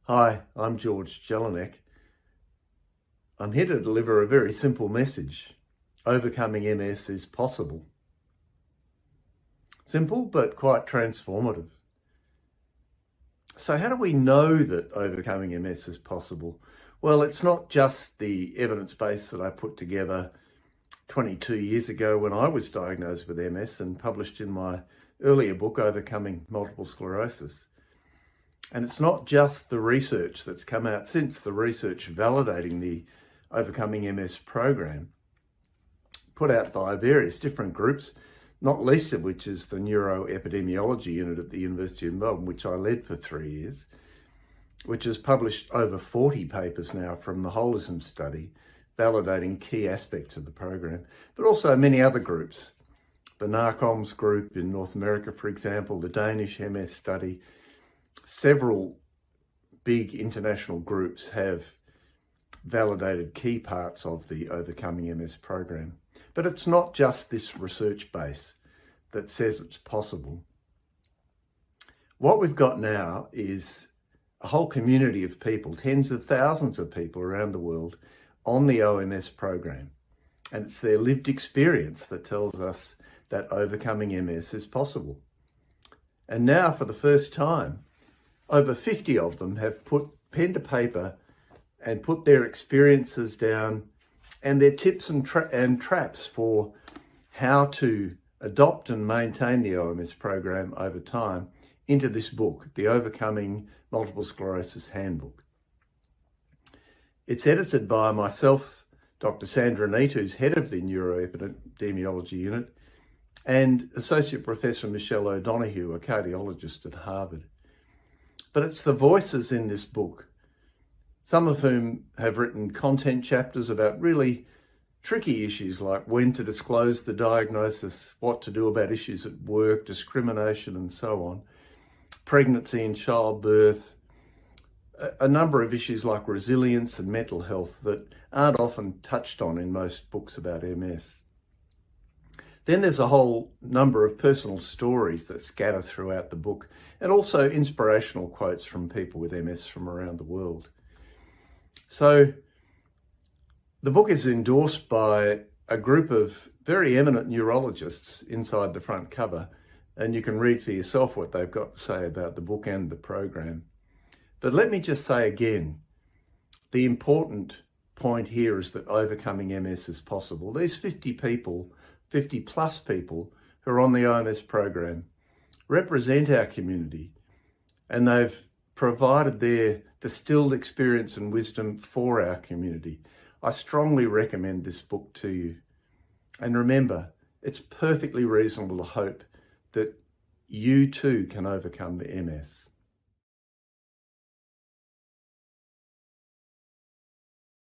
Hi, I'm George Jelinek. I'm here to deliver a very simple message. Overcoming MS is possible. Simple, but quite transformative. So how do we know that overcoming MS is possible? Well, it's not just the evidence base that I put together 22 years ago when I was diagnosed with MS and published in my earlier book, Overcoming Multiple Sclerosis. And it's not just the research that's come out since, the research validating the Overcoming MS program, put out by various different groups, not least of which is the neuroepidemiology unit at the University of Melbourne, which I led for 3 years, which has published over 40 papers now from the holism study, validating key aspects of the program, but also many other groups. The NARCOMS group in North America, for example, the Danish MS study. Several big international groups have validated key parts of the Overcoming MS program. But it's not just this research base that says it's possible. What we've got now is a whole community of people, tens of thousands of people around the world on the OMS program. And it's their lived experience that tells us that overcoming MS is possible. And now, for the first time, over 50 of them have put pen to paper and put their experiences down and their tips and traps for how to adopt and maintain the OMS program over time into this book, the Overcoming Multiple Sclerosis Handbook. It's edited by myself, Dr. Sandra Neat, who's head of the neuroepidemiology unit, and Associate Professor Michelle O'Donoghue, a cardiologist at Harvard. But it's the voices in this book, some of whom have written content chapters about really tricky issues like when to disclose the diagnosis, what to do about issues at work, discrimination and so on, pregnancy and childbirth, a number of issues like resilience and mental health that aren't often touched on in most books about MS. Then there's a whole number of personal stories that scatter throughout the book, and also inspirational quotes from people with MS from around the world. So the book is endorsed by a group of very eminent neurologists inside the front cover, and you can read for yourself what they've got to say about the book and the program. But let me just say again, the important point here is that overcoming MS is possible. These 50 plus people who are on the OMS program represent our community, and they've provided their distilled experience and wisdom for our community. I strongly recommend this book to you. And remember, it's perfectly reasonable to hope that you too can overcome the MS.